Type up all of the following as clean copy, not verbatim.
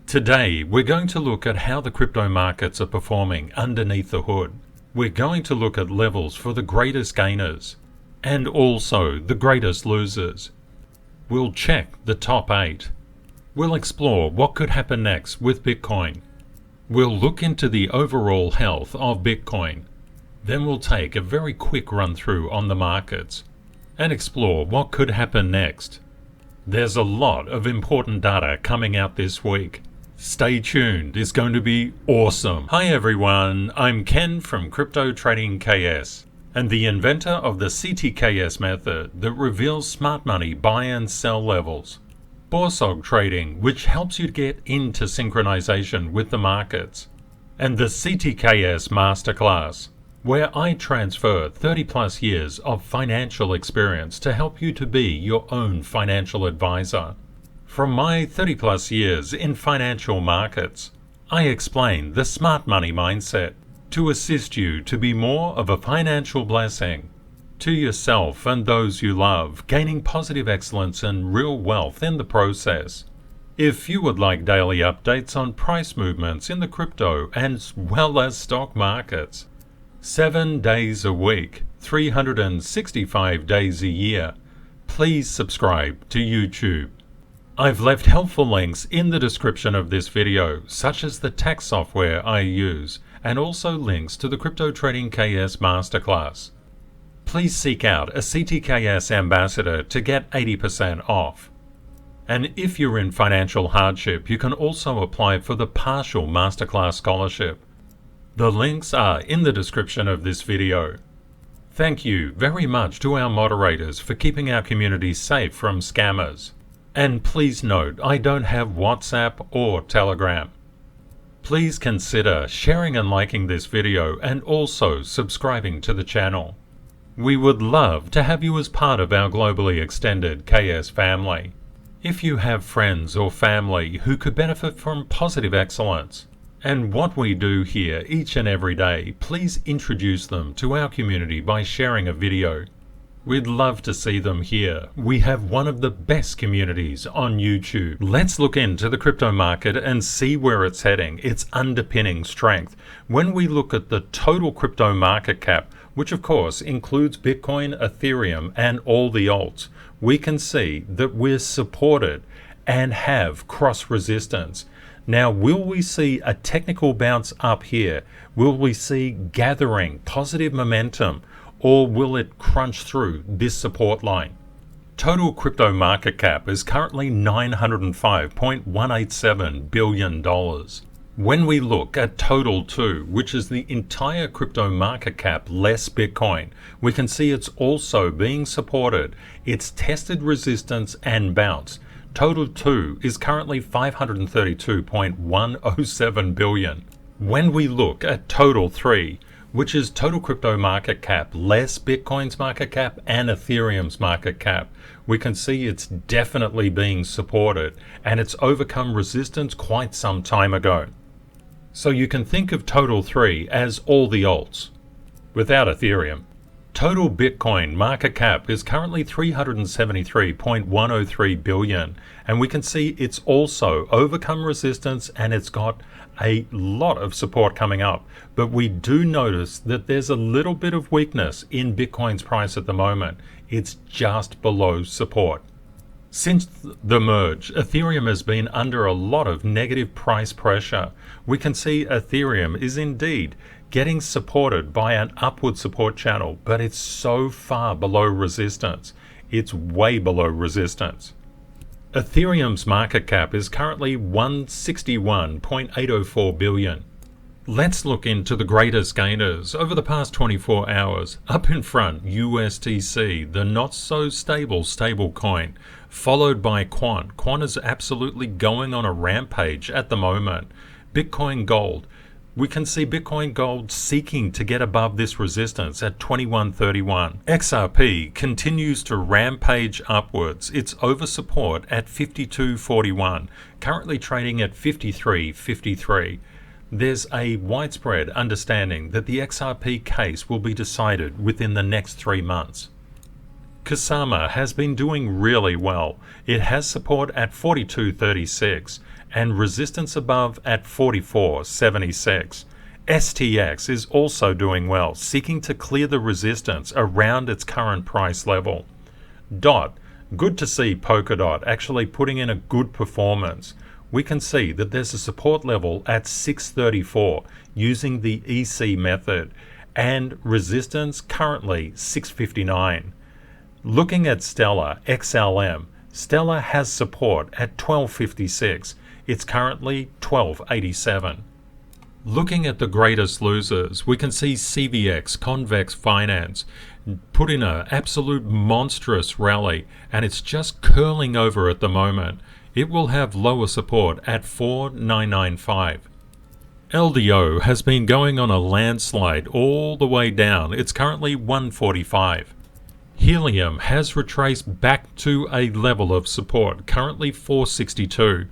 Today, we're going to look at how the crypto markets are performing underneath the hood. We're going to look at levels for the greatest gainers and also the greatest losers. We'll check the top 8. We'll explore what could happen next with Bitcoin. We'll look into the overall health of Bitcoin. Then we'll take a very quick run through on the markets and explore what could happen next. There's a lot of important data coming out this week. Stay tuned, it's going to be awesome. Hi everyone, I'm Ken from CryptoTradingKS and the inventor of the CTKS method that reveals smart money buy and sell levels. BORSOG trading, which helps you get into synchronization with the markets. And the CTKS Masterclass, where I transfer 30 plus years of financial experience to help you to be your own financial advisor. From my 30 plus years in financial markets, I explain the smart money mindset to assist you to be more of a financial blessing to yourself and those you love, gaining positive excellence and real wealth in the process. If you would like daily updates on price movements in the crypto as well as stock markets, 7 days a week, 365 days a year, please subscribe to YouTube. I've left helpful links in the description of this video, such as the tax software I use, and also links to the CryptoTradingKS Masterclass. Please seek out a CTKS ambassador to get 80% off. And if you're in financial hardship, you can also apply for the partial Masterclass scholarship. The links are in the description of this video. Thank you very much to our moderators for keeping our community safe from scammers. And please note, I don't have WhatsApp or Telegram. Please consider sharing and liking this video and also subscribing to the channel. We would love to have you as part of our globally extended KS family. If you have friends or family who could benefit from positive excellence and what we do here each and every day, please introduce them to our community by sharing a video. We'd love to see them here. We have one of the best communities on YouTube. Let's look into the crypto market and see where it's heading, its underpinning strength. When we look at the total crypto market cap, which of course includes Bitcoin, Ethereum, and all the alts, we can see that we're supported and have cross resistance. Now, will we see a technical bounce up here? Will we see gathering positive momentum? Or will it crunch through this support line? Total crypto market cap is currently $905.187 billion. When we look at total 2, which is the entire crypto market cap less Bitcoin, we can see it's also being supported. It's tested resistance and bounce. Total 2 is currently $532.107 billion. When we look at total 3, which is total crypto market cap less Bitcoin's market cap and Ethereum's market cap, we can see it's definitely being supported and it's overcome resistance quite some time ago. So you can think of total 3 as all the alts without Ethereum. Total Bitcoin market cap is currently $373.103 billion, and we can see it's also overcome resistance and it's got a lot of support coming up. But we do notice that there's a little bit of weakness in Bitcoin's price at the moment. It's just below support. Since the merge, Ethereum has been under a lot of negative price pressure. We can see Ethereum is indeed getting supported by an upward support channel, but it's so far below resistance. It's way below resistance. Ethereum's market cap is currently $161.804 billion. Let's look into the greatest gainers over the past 24 hours. Up in front, USDC, the not so stable coin, followed by Quant. Quant is absolutely going on a rampage at the moment. Bitcoin Gold. We can see Bitcoin Gold seeking to get above this resistance at 2131. XRP continues to rampage upwards. It's over support at 5241, currently trading at 5353. There's a widespread understanding that the XRP case will be decided within the next 3 months. Kusama has been doing really well. It has support at 42.36 and resistance above at 44.76. STX is also doing well, seeking to clear the resistance around its current price level. DOT, good to see Polkadot actually putting in a good performance. We can see that there's a support level at 634 using the EC method and resistance currently 659. Looking at Stellar XLM, Stellar has support at 1256. It's currently 1287. Looking at the greatest losers, we can see CVX Convex Finance put in an absolute monstrous rally, and it's just curling over at the moment. It will have lower support at 4995. LDO has been going on a landslide all the way down. It's currently 145. Helium has retraced back to a level of support, currently 462.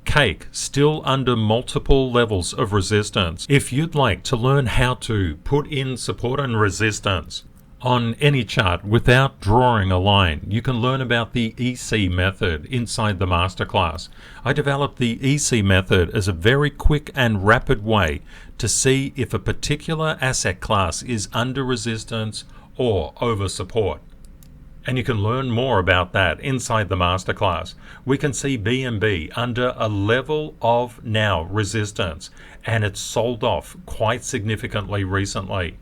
Cake still under multiple levels of resistance. If you'd like to learn how to put in support and resistance on any chart without drawing a line, you can learn about the EC method inside the masterclass. I developed the EC method as a very quick and rapid way to see if a particular asset class is under resistance or over support. And you can learn more about that inside the masterclass. We can see BNB under a level of now resistance, and it's sold off quite significantly recently.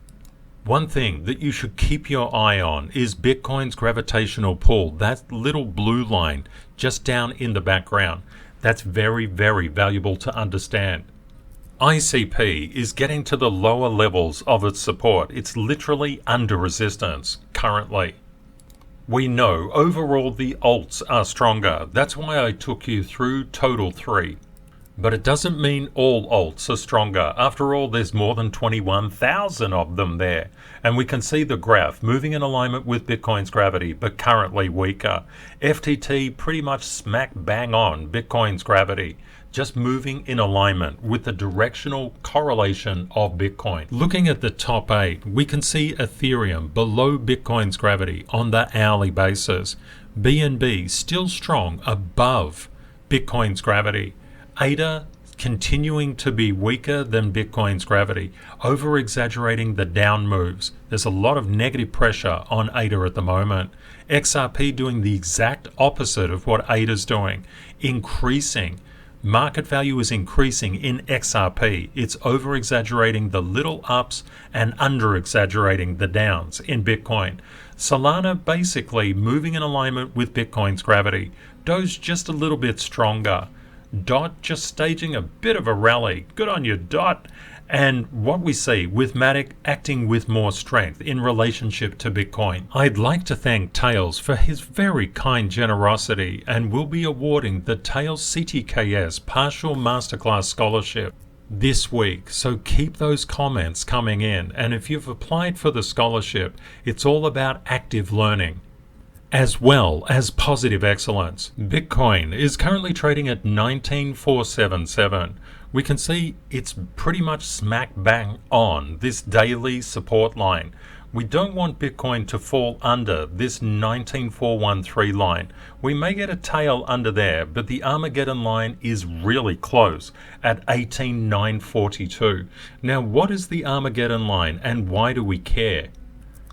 One thing that you should keep your eye on is Bitcoin's gravitational pull, that little blue line just down in the background. That's very, very valuable to understand. ICP is getting to the lower levels of its support. It's literally under resistance currently. We know overall the alts are stronger. That's why I took you through total 3. But it doesn't mean all alts are stronger. After all, there's more than 21,000 of them there. And we can see the graph moving in alignment with Bitcoin's gravity, but currently weaker. FTT pretty much smack bang on Bitcoin's gravity, just moving in alignment with the directional correlation of Bitcoin. Looking at the top 8, we can see Ethereum below Bitcoin's gravity on the hourly basis. BNB still strong above Bitcoin's gravity. ADA continuing to be weaker than Bitcoin's gravity, over-exaggerating the down moves. There's a lot of negative pressure on ADA at the moment. XRP doing the exact opposite of what ADA's doing, increasing. Market value is increasing in XRP. It's over-exaggerating the little ups and under-exaggerating the downs in Bitcoin. Solana basically moving in alignment with Bitcoin's gravity. Doge just a little bit stronger. DOT just staging a bit of a rally. Good on you, DOT. And what we see with Matic acting with more strength in relationship to Bitcoin. I'd like to thank Tails for his very kind generosity, and will be awarding the Tails CTKS Partial Masterclass Scholarship this week. So keep those comments coming in. And if you've applied for the scholarship, it's all about active learning as well as positive excellence. Bitcoin is currently trading at 19,477. We can see it's pretty much smack bang on this daily support line. We don't want Bitcoin to fall under this 19,413 line. We may get a tail under there, but the Armageddon line is really close at 18,942. Now, what is the Armageddon line and why do we care?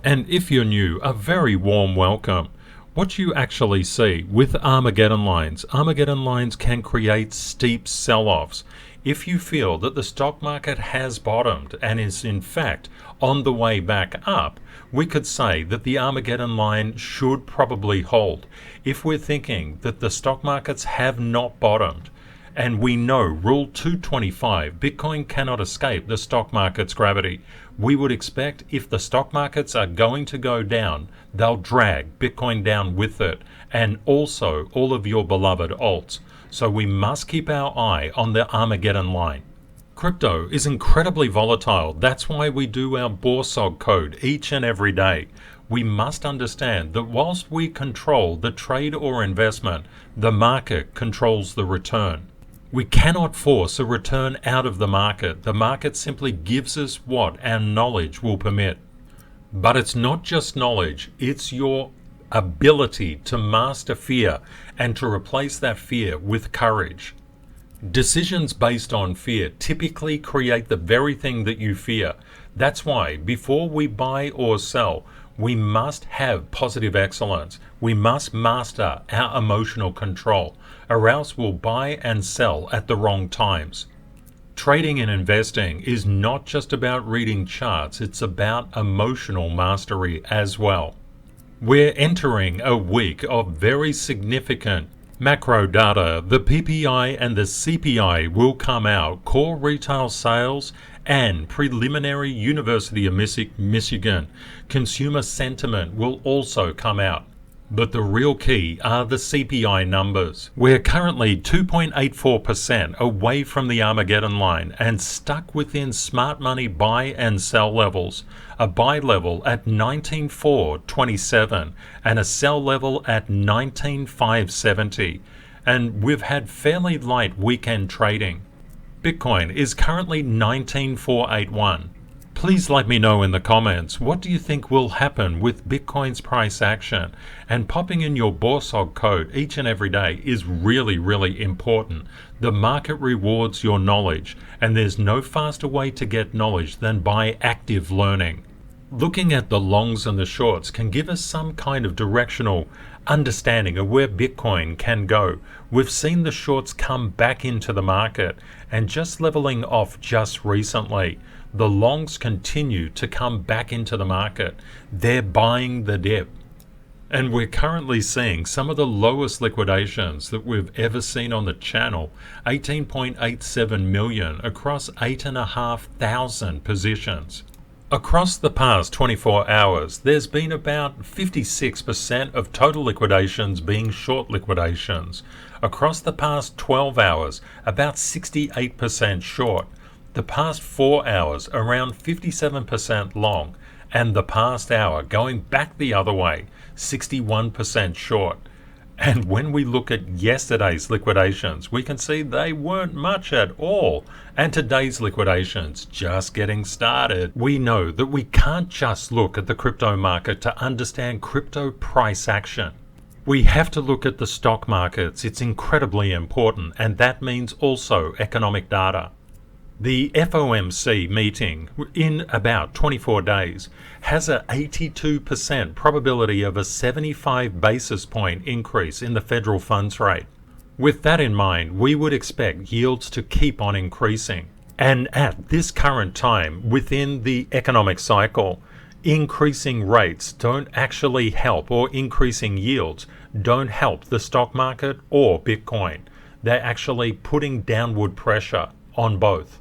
And if you're new, a very warm welcome. What you actually see with Armageddon lines can create steep sell-offs. If you feel that the stock market has bottomed and is in fact on the way back up, we could say that the Armageddon line should probably hold. If we're thinking that the stock markets have not bottomed, and we know Rule 225, Bitcoin cannot escape the stock market's gravity. We would expect if the stock markets are going to go down, they'll drag Bitcoin down with it, and also all of your beloved alts. So we must keep our eye on the Armageddon line. Crypto is incredibly volatile. That's why we do our BORSOG code each and every day. We must understand that whilst we control the trade or investment, the market controls the return. We cannot force a return out of the market. The market simply gives us what our knowledge will permit. But it's not just knowledge, it's your ability to master fear and to replace that fear with courage. Decisions based on fear typically create the very thing that you fear. That's why before we buy or sell, we must have positive excellence. We must master our emotional control, or else we'll buy and sell at the wrong times. Trading and investing is not just about reading charts, it's about emotional mastery as well. We're entering a week of very significant macro data. The PPI and the CPI will come out, core retail sales and preliminary University of Michigan consumer sentiment will also come out. But the real key are the CPI numbers. We're currently 2.84% away from the Armageddon line and stuck within smart money buy and sell levels. A buy level at 19,427 and a sell level at 19,570. And we've had fairly light weekend trading. Bitcoin is currently 19,481. Please let me know in the comments, what do you think will happen with Bitcoin's price action? And popping in your BORSOG code each and every day is really, really important. The market rewards your knowledge, and there's no faster way to get knowledge than by active learning. Looking at the longs and the shorts can give us some kind of directional understanding of where Bitcoin can go. We've seen the shorts come back into the market and just leveling off just recently. The longs continue to come back into the market. They're buying the dip. And we're currently seeing some of the lowest liquidations that we've ever seen on the channel. 18.87 million across 8,500 positions. Across the past 24 hours, there's been about 56% of total liquidations being short liquidations. Across the past 12 hours, about 68% short. The past 4 hours, around 57% long. And the past hour, going back the other way, 61% short. And when we look at yesterday's liquidations, we can see they weren't much at all. And today's liquidations just getting started. We know that we can't just look at the crypto market to understand crypto price action. We have to look at the stock markets. It's incredibly important, and that means also economic data. The FOMC meeting in about 24 days has an 82% probability of a 75 basis point increase in the federal funds rate. With that in mind, we would expect yields to keep on increasing. And at this current time, within the economic cycle, increasing rates don't actually help, or increasing yields don't help the stock market or Bitcoin. They're actually putting downward pressure on both.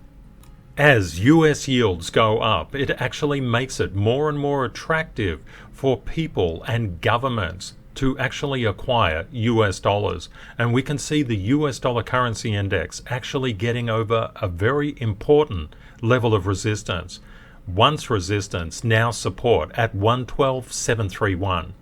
As US yields go up, it actually makes it more and more attractive for people and governments to actually acquire US dollars. And we can see the US dollar currency index actually getting over a very important level of resistance. Once resistance, now support at 112,731.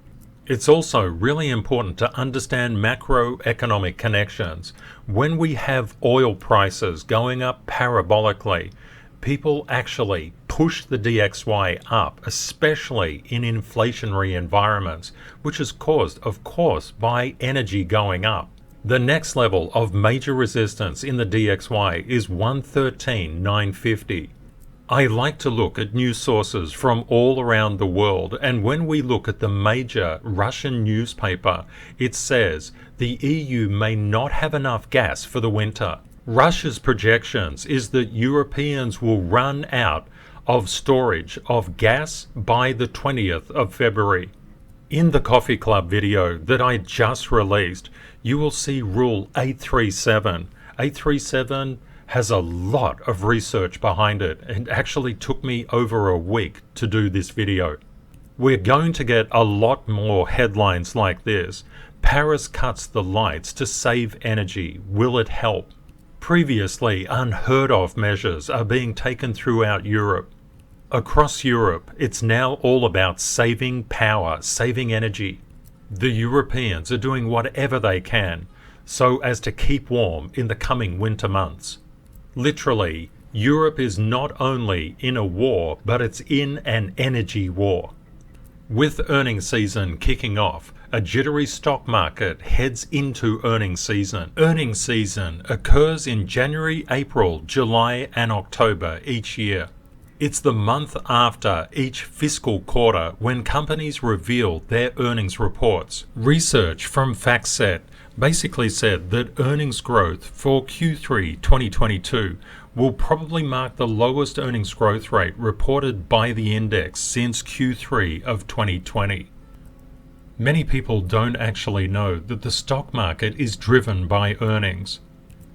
It's also really important to understand macroeconomic connections. When we have oil prices going up parabolically, people actually push the DXY up, especially in inflationary environments, which is caused, of course, by energy going up. The next level of major resistance in the DXY is 113,950. I like to look at news sources from all around the world, and when we look at the major Russian newspaper, it says the EU may not have enough gas for the winter. Russia's projections is that Europeans will run out of storage of gas by the 20th of February. In the Coffee Club video that I just released, you will see Rule 837. 837 has a lot of research behind it. It actually took me over a week to do this video. We're going to get a lot more headlines like this. Paris cuts the lights to save energy. Will it help? Previously unheard of measures are being taken throughout Europe. Across Europe, it's now all about saving power, saving energy. The Europeans are doing whatever they can so as to keep warm in the coming winter months. Literally, Europe is not only in a war, but it's in an energy war. With earnings season kicking off, a jittery stock market heads into earnings season. Earnings season occurs in January, April, July, and October each year. It's the month after each fiscal quarter when companies reveal their earnings reports. Research from FactSet basically said that earnings growth for Q3 2022 will probably mark the lowest earnings growth rate reported by the index since Q3 of 2020. Many people don't actually know that the stock market is driven by earnings.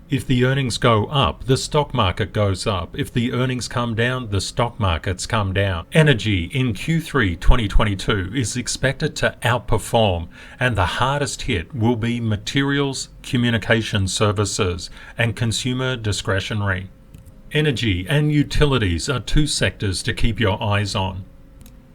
If the earnings go up, the stock market goes up. If the earnings come down, the stock markets come down. Energy in Q3 2022 is expected to outperform, and the hardest hit will be materials, communication services, and consumer discretionary. Energy and utilities are two sectors to keep your eyes on.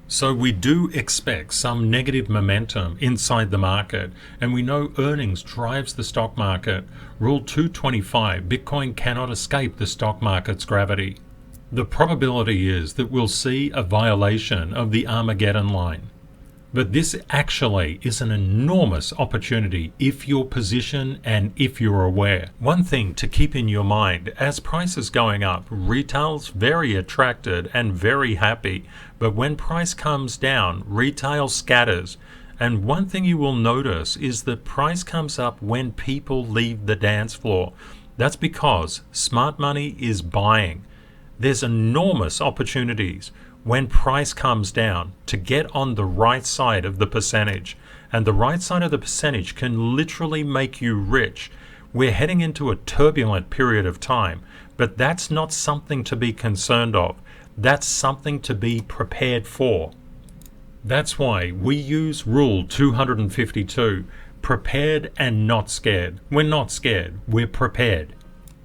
So we do expect some negative momentum inside the market, and we know earnings drives the stock market. Rule 225, Bitcoin cannot escape the stock market's gravity. The probability is that we'll see a violation of the Armageddon line. But this actually is an enormous opportunity if you're positioned and if you're aware. One thing to keep in your mind, as prices going up, retail's very attracted and very happy. But when price comes down, retail scatters. And one thing you will notice is that price comes up when people leave the dance floor. That's because smart money is buying. There's enormous opportunities when price comes down to get on the right side of the percentage. And the right side of the percentage can literally make you rich. We're heading into a turbulent period of time, but that's not something to be concerned of. That's something to be prepared for. That's why we use Rule 252, prepared and not scared. We're not scared, we're prepared.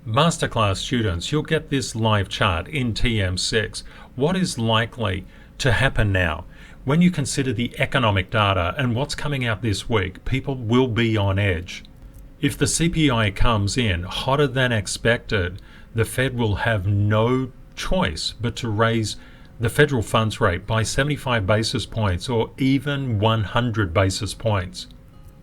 Masterclass students, you'll get this live chart in TM6. What is likely to happen now? When you consider the economic data and what's coming out this week, people will be on edge. If the CPI comes in hotter than expected, the Fed will have no choice but to raise the federal funds rate by 75 basis points or even 100 basis points.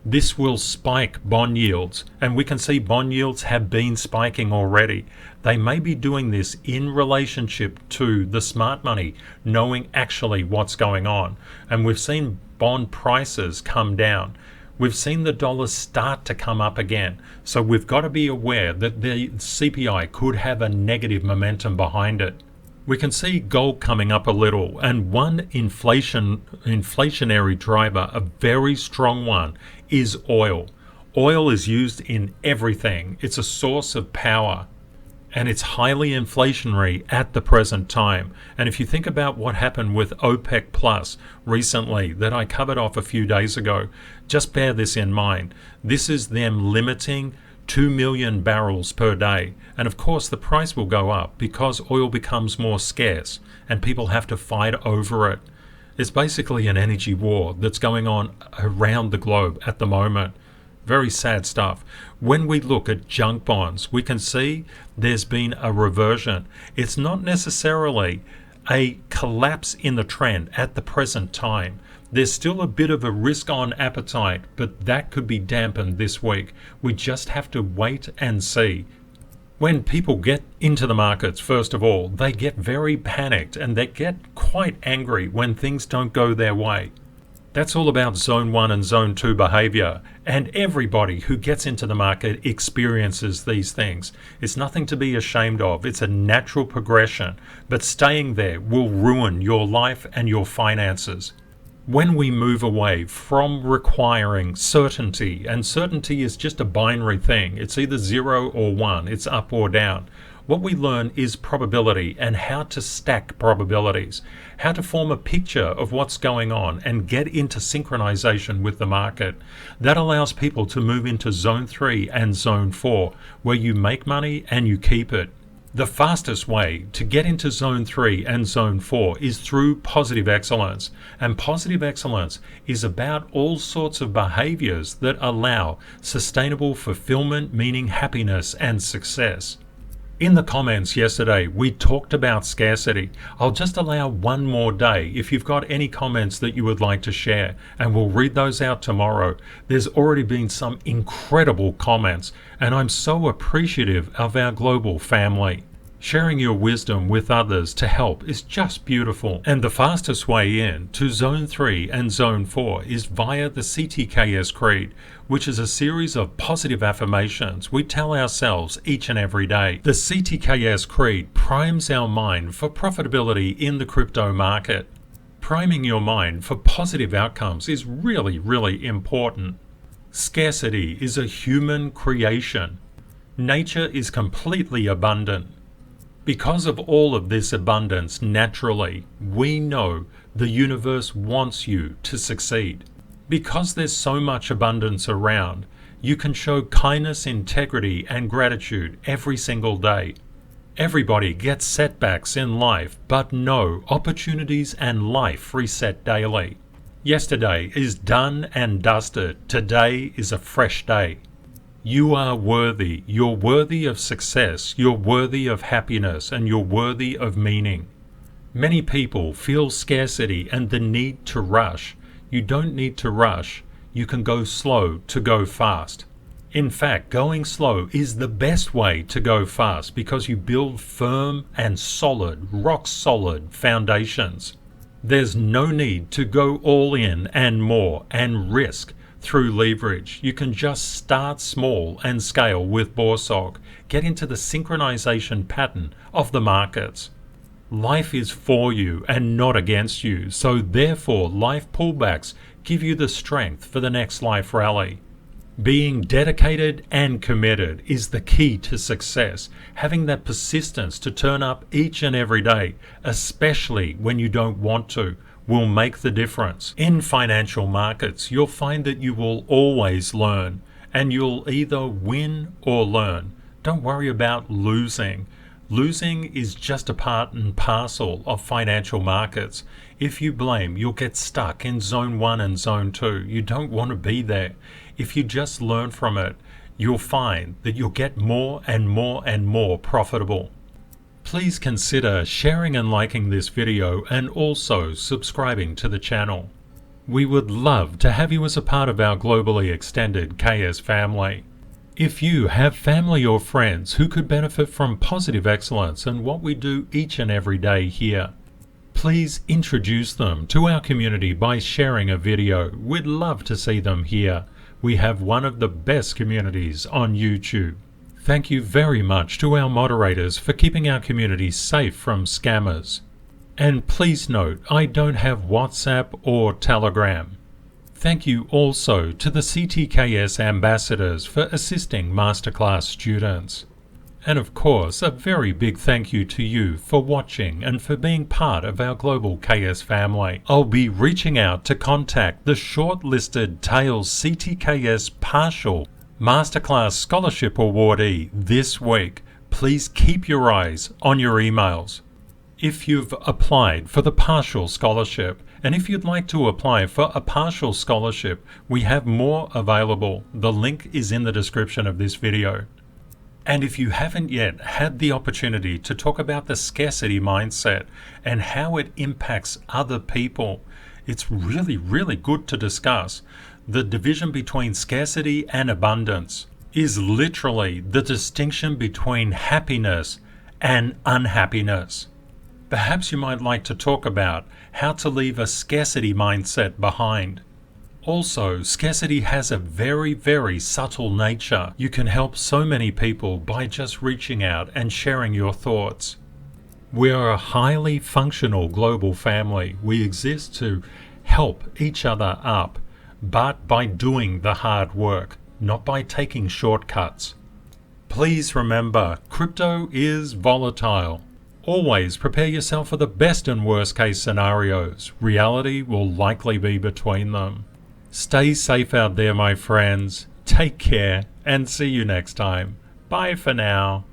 This will spike bond yields, and we can see bond yields have been spiking already. They may be doing this in relationship to the smart money, knowing actually what's going on. And we've seen bond prices come down. We've seen the dollar start to come up again. So we've got to be aware that the CPI could have a negative momentum behind it. We can see gold coming up a little, and one inflationary driver, a very strong one, is oil. Oil is used in everything. It's a source of power, and it's highly inflationary at the present time. And if you think about what happened with OPEC Plus recently that I covered off a few days ago, just bear this in mind. This is them limiting 2 million barrels per day. And of course the price will go up because oil becomes more scarce and people have to fight over it. It's basically an energy war that's going on around the globe at the moment. Very sad stuff. When we look at junk bonds, we can see there's been a reversion. It's not necessarily a collapse in the trend at the present time. There's still a bit of a risk-on appetite, but that could be dampened this week. We just have to wait and see. When people get into the markets, first of all, they get very panicked and they get quite angry when things don't go their way. That's all about Zone 1 and Zone 2 behavior, and everybody who gets into the market experiences these things. It's nothing to be ashamed of. It's a natural progression, but staying there will ruin your life and your finances. When we move away from requiring certainty, and certainty is just a binary thing, it's either 0 or 1, it's up or down. What we learn is probability and how to stack probabilities, how to form a picture of what's going on and get into synchronization with the market. That allows people to move into Zone 3 and Zone 4, where you make money and you keep it. The fastest way to get into Zone 3 and Zone 4 is through positive excellence. And positive excellence is about all sorts of behaviors that allow sustainable fulfillment, meaning happiness and success. In the comments yesterday, we talked about scarcity. I'll just allow one more day if you've got any comments that you would like to share, and we'll read those out tomorrow. There's already been some incredible comments, and I'm so appreciative of our global family. Sharing your wisdom with others to help is just beautiful. And the fastest way in to Zone 3 and Zone 4 is via the CTKS Creed, which is a series of positive affirmations we tell ourselves each and every day. The CTKS Creed primes our mind for profitability in the crypto market. Priming your mind for positive outcomes is really important. Scarcity is a human creation. Nature is completely abundant. Because of all of this abundance naturally, we know the universe wants you to succeed. Because there's so much abundance around, you can show kindness, integrity, and gratitude every single day. Everybody gets setbacks in life, but no, opportunities and life reset daily. Yesterday is done and dusted. Today is a fresh day. You are worthy. You're worthy of success. You're worthy of happiness, and you're worthy of meaning. Many people feel scarcity and the need to rush. You don't need to rush. You can go slow to go fast. In fact, going slow is the best way to go fast because you build firm and solid, rock solid foundations. There's no need to go all in and more and risk through leverage. You can just start small and scale with BORSOG. Get into the synchronization pattern of the markets. Life is for you and not against you, so therefore life pullbacks give you the strength for the next life rally. Being dedicated and committed is the key to success. Having that persistence to turn up each and every day, especially when you don't want to, will make the difference. In financial markets, you'll find that you will always learn, and you'll either win or learn. Don't worry about losing. Losing is just a part and parcel of financial markets. If you blame, you'll get stuck in Zone 1 and Zone 2. You don't want to be there. If you just learn from it, you'll find that you'll get more and more and more profitable. Please consider sharing and liking this video and also subscribing to the channel. We would love to have you as a part of our globally extended KS family. If you have family or friends who could benefit from positive excellence and what we do each and every day here, please introduce them to our community by sharing a video. We'd love to see them here. We have one of the best communities on YouTube. Thank you very much to our moderators for keeping our community safe from scammers. And please note, I don't have WhatsApp or Telegram. Thank you also to the CTKS ambassadors for assisting Masterclass students. And of course, a very big thank you to you for watching and for being part of our global KS family. I'll be reaching out to contact the shortlisted Tails CTKS partial Masterclass Scholarship Awardee this week. Please keep your eyes on your emails. If you've applied for the partial scholarship, and if you'd like to apply for a partial scholarship, we have more available. The link is in the description of this video. And if you haven't yet had the opportunity to talk about the scarcity mindset and how it impacts other people, it's really good to discuss. The division between scarcity and abundance is literally the distinction between happiness and unhappiness. Perhaps you might like to talk about how to leave a scarcity mindset behind. Also, scarcity has a very subtle nature. You can help so many people by just reaching out and sharing your thoughts. We are a highly functional global family. We exist to help each other up, but by doing the hard work, not by taking shortcuts. Please remember, crypto is volatile. Always prepare yourself for the best and worst case scenarios. Reality will likely be between them. Stay safe out there, my friends. Take care and see you next time. Bye for now.